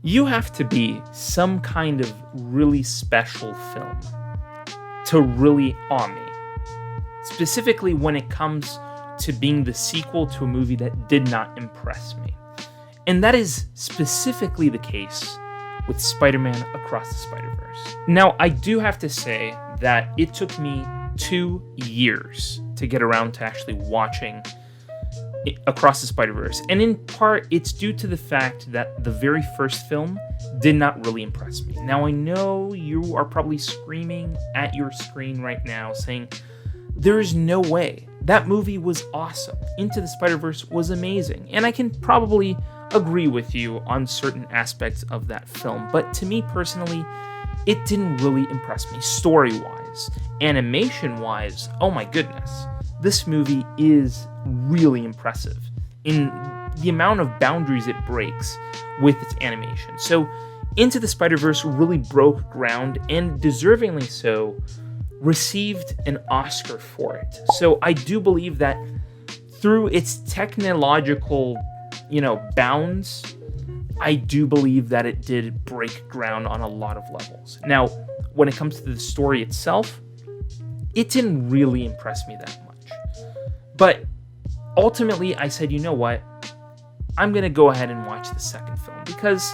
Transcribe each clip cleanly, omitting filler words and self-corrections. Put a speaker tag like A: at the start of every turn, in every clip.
A: You have to be some kind of really special film to really awe me. Specifically when it comes to being the sequel to a movie that did not impress me. And that is specifically the case with Spider-Man Across the Spider-Verse. Now, I do have to say that it took me 2 years to get around to actually watching Across the Spider-Verse. And in part, it's due to the fact that the very first film did not really impress me. Now, I know you are probably screaming at your screen right now saying, there is no way. That movie was awesome. Into the Spider-Verse was amazing. And I can probably agree with you on certain aspects of that film. But to me personally, it didn't really impress me story-wise. Animation-wise, oh my goodness. This movie is really impressive in the amount of boundaries it breaks with its animation. So Into the Spider-Verse really broke ground, and deservingly so, received an Oscar for it. So I do believe that through its technological, bounds, I do believe that it did break ground on a lot of levels. Now, when it comes to the story itself, it didn't really impress me that much. But ultimately, I said, you know what? I'm going to go ahead and watch the second film because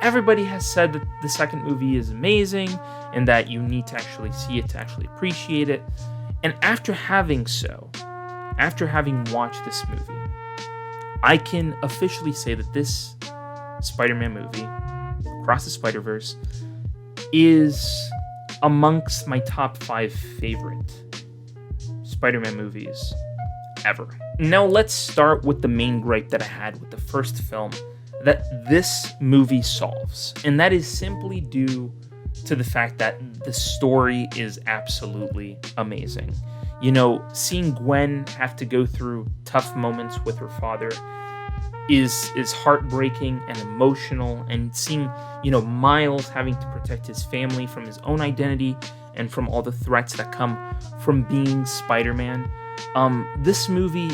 A: everybody has said that the second movie is amazing and that you need to actually see it to actually appreciate it. And after having watched this movie, I can officially say that this Spider-Man movie, Across the Spider-Verse, is amongst my top 5 favorite Spider-Man movies ever. Now let's start with the main gripe that I had with the first film that this movie solves. And that is simply due to the fact that the story is absolutely amazing. Seeing Gwen have to go through tough moments with her father is heartbreaking and emotional, and seeing, Miles having to protect his family from his own identity and from all the threats that come from being Spider-Man. This movie,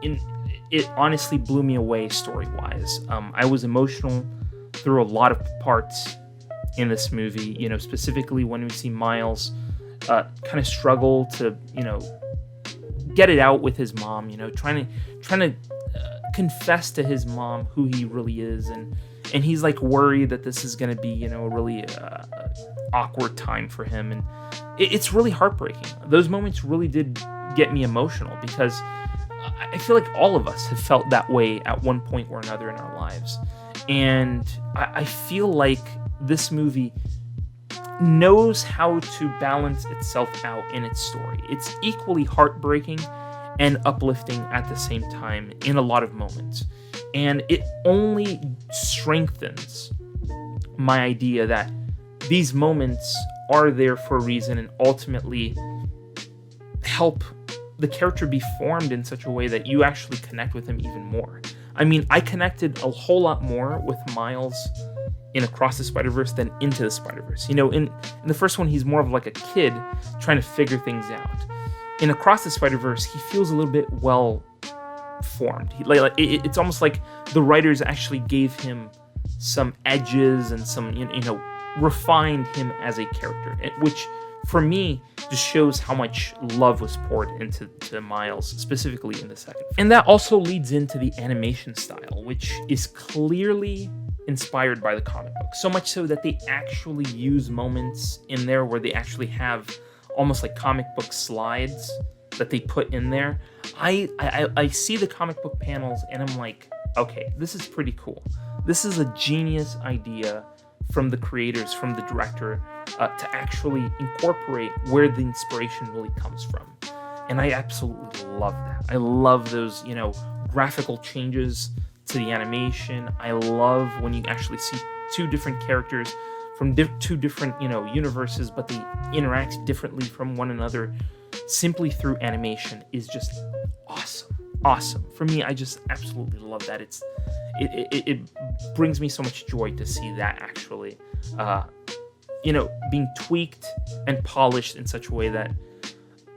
A: it honestly blew me away story-wise. I was emotional through a lot of parts in this movie, specifically when we see Miles kind of struggle to, get it out with his mom, trying to confess to his mom who he really is, and he's like worried that this is going to be, a really awkward time for him, and it's really heartbreaking. Those moments really did get me emotional because I feel like all of us have felt that way at one point or another in our lives, and I feel like this movie knows how to balance itself out in its story. It's equally heartbreaking and uplifting at the same time in a lot of moments. And it only strengthens my idea that these moments are there for a reason and ultimately help the character be formed in such a way that you actually connect with him even more. I mean, I connected a whole lot more with Miles in Across the Spider-Verse than Into the Spider-Verse. In the first one, he's more of like a kid trying to figure things out. In Across the Spider-Verse, he feels a little bit well formed. It's almost like the writers actually gave him some edges and some, refined him as a character, which for me just shows how much love was poured into Miles, specifically in the second. And that also leads into the animation style, which is clearly inspired by the comic book. So much so that they actually use moments in there where they actually have almost like comic book slides that they put in there. I see the comic book panels and I'm like, okay, this is pretty cool. This is a genius idea from the creators, from the director, to actually incorporate where the inspiration really comes from. And I absolutely love that. I love those, graphical changes to the animation. I love when you actually see two different characters from two different, universes, but they interact differently from one another simply through animation is just awesome. For me, I just absolutely love that. It brings me so much joy to see that actually, being tweaked and polished in such a way that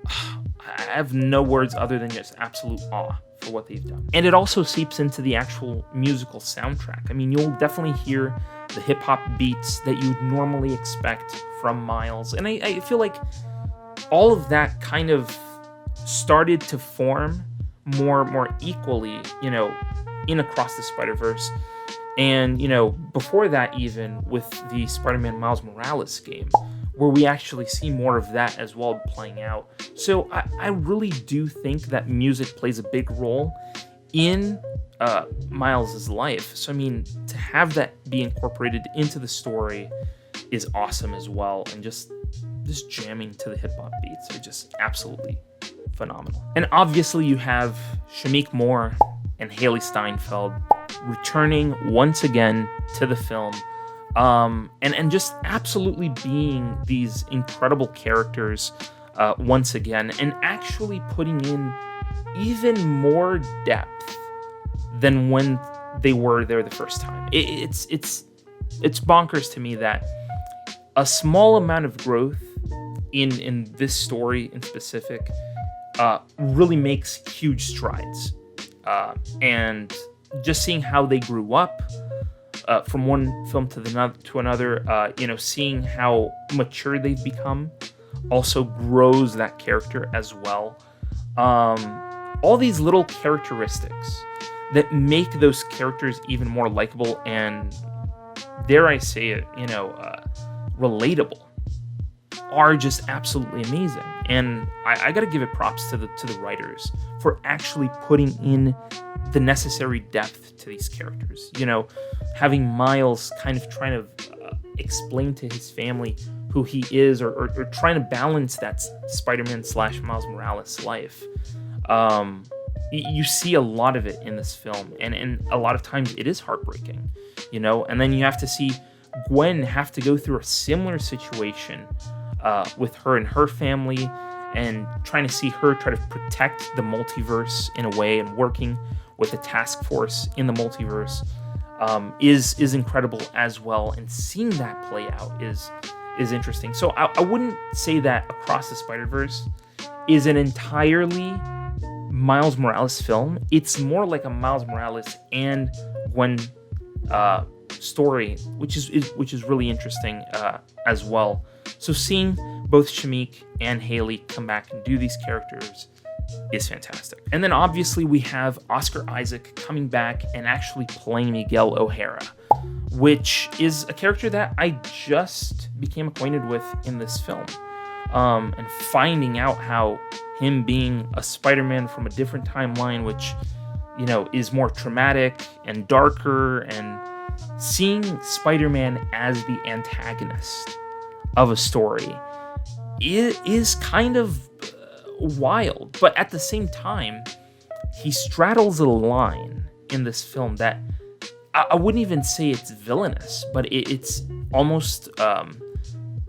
A: I have no words other than just absolute awe for what they've done. And it also seeps into the actual musical soundtrack. I mean, you'll definitely hear the hip-hop beats that you'd normally expect from Miles. And I feel like all of that kind of started to form more equally, in Across the Spider-Verse. And, before that, even with the Spider-Man Miles Morales game, where we actually see more of that as well playing out. So I really do think that music plays a big role in Miles' life. So, I mean, to have that be incorporated into the story is awesome as well. And just jamming to the hip-hop beats are just absolutely phenomenal. And obviously you have Shameik Moore and Haley Steinfeld returning once again to the film, and just absolutely being these incredible characters once again, and actually putting in even more depth than when they were there the first time. It's bonkers to me that a small amount of growth in this story in specific really makes huge strides, and just seeing how they grew up from one film to another, seeing how mature they've become also grows that character as well. All these little characteristics that make those characters even more likable and, dare I say it, relatable, are just absolutely amazing. And I gotta give it props to the writers for actually putting in the necessary depth to these characters. Having Miles kind of trying to explain to his family who he is, or trying to balance that Spider-Man / Miles Morales life. You see a lot of it in this film, and a lot of times it is heartbreaking, and then you have to see Gwen have to go through a similar situation with her and her family, and trying to see her try to protect the multiverse in a way, and working with the task force in the multiverse is incredible as well. And seeing that play out is interesting. So I wouldn't say that Across the Spider-Verse is an entirely Miles Morales film. It's more like a Miles Morales and Gwen story, which is really interesting as well. So seeing both Shameik and Haley come back and do these characters is fantastic. And then obviously we have Oscar Isaac coming back and actually playing Miguel O'Hara, which is a character that I just became acquainted with in this film. And finding out how him being a Spider-Man from a different timeline, which, is more traumatic and darker, and seeing Spider-Man as the antagonist of a story is kind of wild. But at the same time, he straddles a line in this film that I wouldn't even say it's villainous, but it's almost,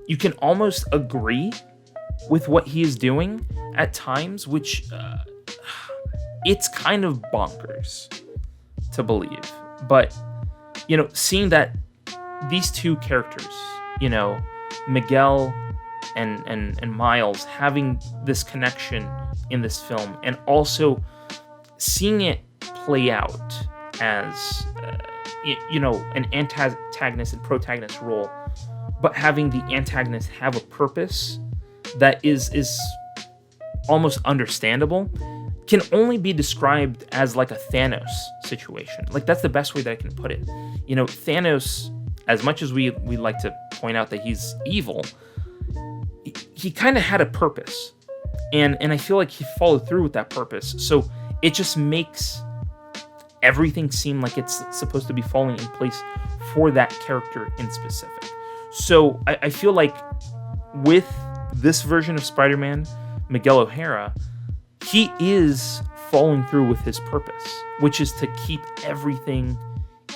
A: you can almost agree with what he is doing at times, which it's kind of bonkers to believe. But, seeing that these two characters, Miguel and Miles, having this connection in this film, and also seeing it play out as an antagonist and protagonist role, but having the antagonist have a purpose that is almost understandable, can only be described as like a Thanos situation. Like, that's the best way that I can put it. Thanos, as much as we like to point out that he's evil, he kind of had a purpose, and I feel like he followed through with that purpose. So it just makes everything seem like it's supposed to be falling in place for that character in specific. So I feel like with this version of Spider-Man, Miguel O'Hara, he is following through with his purpose, which is to keep everything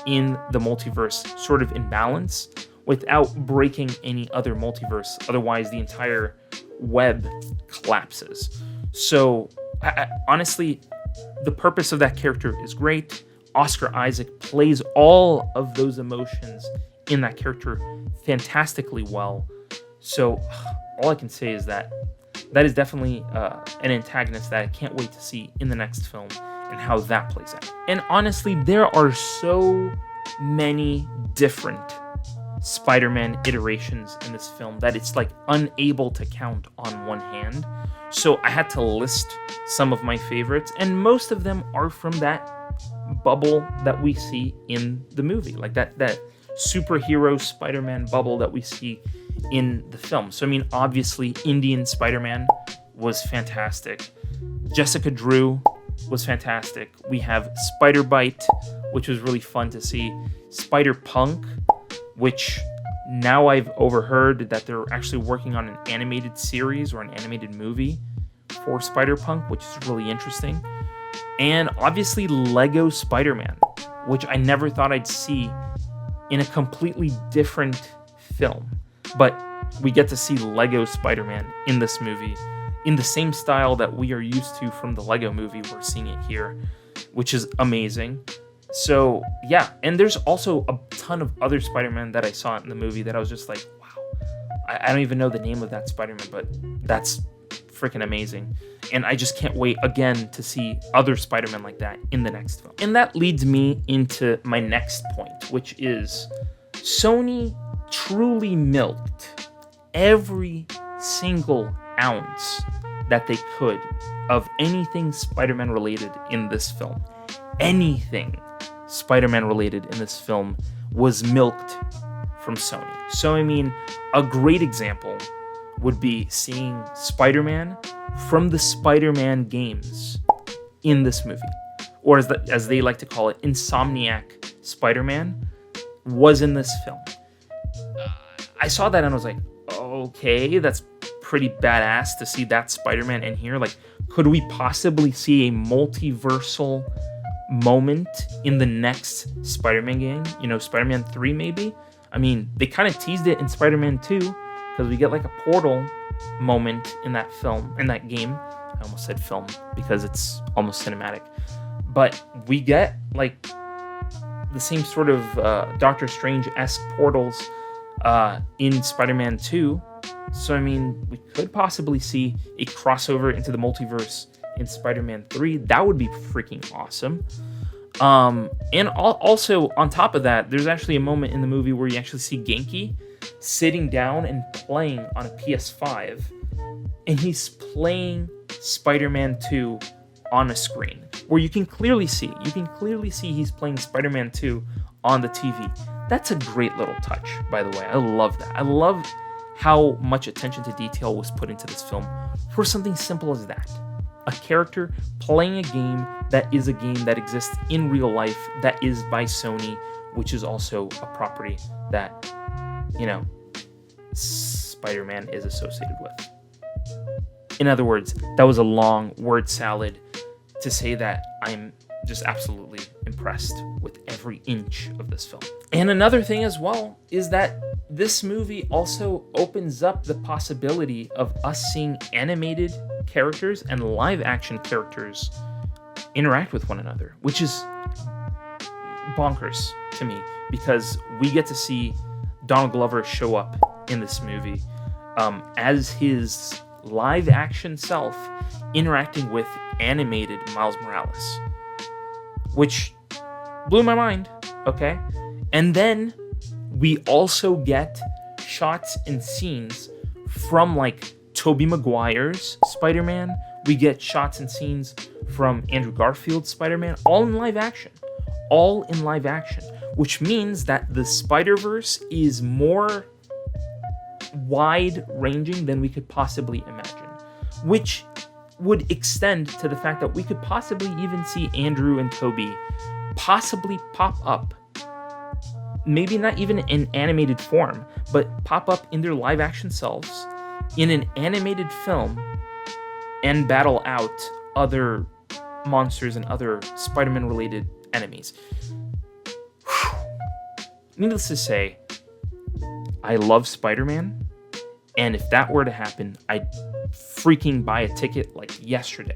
A: in the multiverse sort of in balance without breaking any other multiverse. Otherwise, the entire web collapses. So, honestly, the purpose of that character is great. Oscar Isaac plays all of those emotions in that character fantastically well. So, all I can say is that is definitely an antagonist that I can't wait to see in the next film and how that plays out. And honestly, there are so many different Spider-Man iterations in this film that it's like unable to count on one hand. So I had to list some of my favorites, and most of them are from that bubble that we see in the movie, like that superhero Spider-Man bubble that we see in the film. So I mean, obviously Indian Spider-Man was fantastic. Jessica Drew was fantastic. We have Spider-Bite, which was really fun to see. Spider-Punk, which now I've overheard that they're actually working on an animated series or an animated movie for Spider-Punk, which is really interesting. And obviously Lego Spider-Man, which I never thought I'd see in a completely different film. But we get to see Lego Spider-Man in this movie in the same style that we are used to from the Lego movie. We're seeing it here, which is amazing. So yeah, and there's also a ton of other Spider-Man that I saw in the movie that I was just like, wow, I don't even know the name of that Spider-Man, but that's freaking amazing. And I just can't wait again to see other Spider-Man like that in the next film. And that leads me into my next point, which is Sony truly milked every single ounce that they could of anything Spider-Man related in this film. Anything Spider-Man related in this film was milked from Sony. So I mean, a great example would be seeing Spider-Man from the Spider-Man games in this movie, or as they like to call it, Insomniac Spider-Man was in this film. I saw that and I was like, okay, that's pretty badass to see that Spider-Man in here. Like, could we possibly see a multiversal moment in the next Spider-Man game? You know, Spider-Man 3 maybe? I mean, they kind of teased it in Spider-Man 2 because we get like a portal moment in that film, in that game. I almost said film because it's almost cinematic. But we get like the same sort of Doctor Strange-esque portals in Spider-Man 2. So, I mean, we could possibly see a crossover into the multiverse in Spider-Man 3. That would be freaking awesome. And also, on top of that, there's actually a moment in the movie where you actually see Genki sitting down and playing on a PS5. And he's playing Spider-Man 2 on a screen, where you can clearly see he's playing Spider-Man 2 on the TV. That's a great little touch, by the way. I love that. I love how much attention to detail was put into this film for something simple as that. A character playing a game that is a game that exists in real life, that is by Sony, which is also a property that, you know, Spider-Man is associated with. In other words, that was a long word salad to say that I'm just absolutely impressed with every inch of this film. And another thing as well is that this movie also opens up the possibility of us seeing animated characters and live action characters interact with one another, which is bonkers to me because we get to see Donald Glover show up in this movie as his live action self interacting with animated Miles Morales, which blew my mind, okay? And then we also get shots and scenes from like Tobey Maguire's Spider-Man. We get shots and scenes from Andrew Garfield's Spider-Man, all in live action, which means that the Spider-Verse is more wide-ranging than we could possibly imagine, which would extend to the fact that we could possibly even see Andrew and Tobey possibly pop up, maybe not even in animated form, but pop up in their live action selves in an animated film and battle out other monsters and other Spider-Man related enemies. Needless to say, I love Spider-Man, and if that were to happen, I'd freaking buy a ticket like yesterday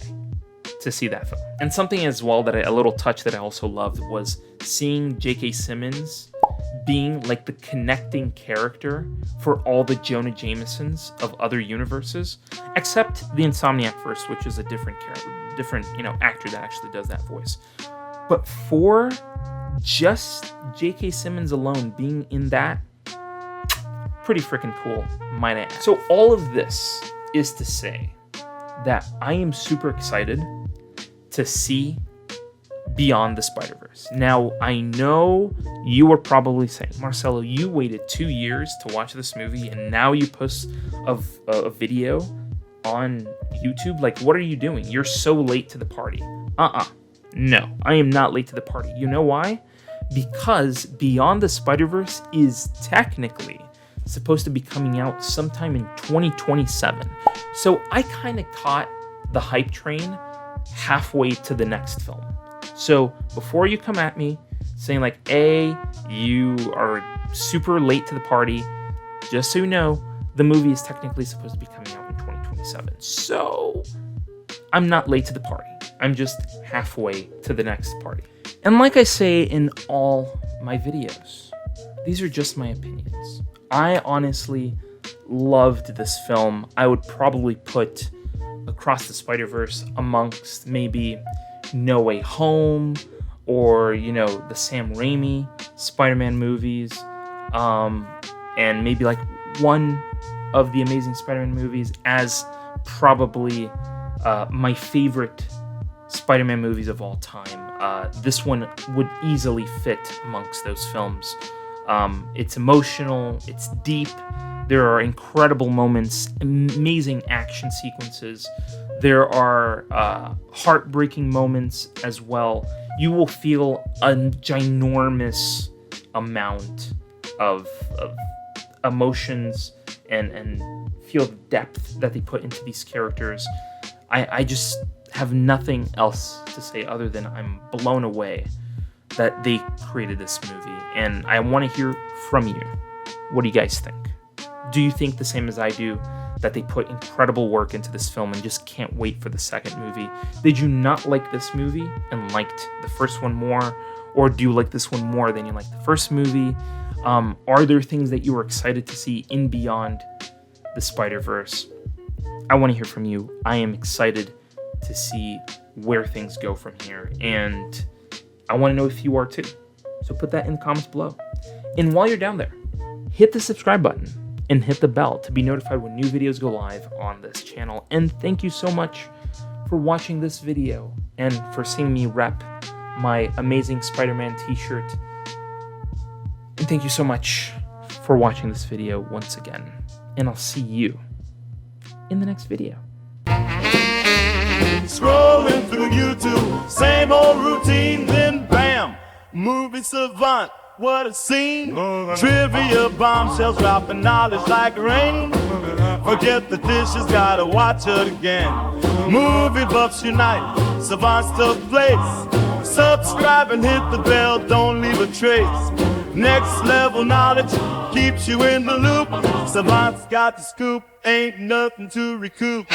A: to see that film. And something as well that a little touch that I also loved was seeing J.K. Simmons being like the connecting character for all the Jonah Jamesons of other universes, except the Insomniac verse, which is a different character, actor that actually does that voice. But for just J.K. Simmons alone being in that pretty freaking cool, might I add. So all of this is to say that I am super excited to see Beyond the Spider-Verse. Now, I know you are probably saying, Marcelo, you waited 2 years to watch this movie and now you post a video on YouTube? Like, what are you doing? You're so late to the party. No, I am not late to the party. You know why? Because Beyond the Spider-Verse is technically supposed to be coming out sometime in 2027. So I kind of caught the hype train halfway to the next film. So before you come at me saying like, A, you are super late to the party, just so you know, the movie is technically supposed to be coming out in 2027. So I'm not late to the party. I'm just halfway to the next party. And like I say in all my videos, these are just my opinions. I honestly loved this film. I would probably put Across the Spider-Verse amongst maybe No Way Home or, the Sam Raimi Spider-Man movies, and maybe like one of the Amazing Spider-Man movies as probably my favorite Spider-Man movies of all time. This one would easily fit amongst those films. It's emotional, it's deep, there are incredible moments, amazing action sequences, there are heartbreaking moments as well. You will feel a ginormous amount of emotions and feel the depth that they put into these characters. I just have nothing else to say other than I'm blown away that they created this movie, and I want to hear from you. What do you guys think? Do you think the same as I do, that they put incredible work into this film and just can't wait for the second movie? Did you not like this movie and liked the first one more, or do you like this one more than you liked the first movie? Are there things that you were excited to see in Beyond the Spider-Verse? I want to hear from you. I am excited to see where things go from here, and I want to know if you are too. So put that in the comments below. And while you're down there, hit the subscribe button and hit the bell to be notified when new videos go live on this channel. And thank you so much for watching this video and for seeing me rep my Amazing Spider-Man t-shirt. And thank you so much for watching this video once again. And I'll see you in the next video.
B: Scrolling through YouTube, same old routine, then bam, movie savant, what a scene. Trivia bombshells dropping knowledge like rain. Forget the dishes, gotta watch it again. Movie buffs unite, savants to place. Subscribe and hit the bell, don't leave a trace. Next level knowledge keeps you in the loop. Savants got the scoop, ain't nothing to recoup.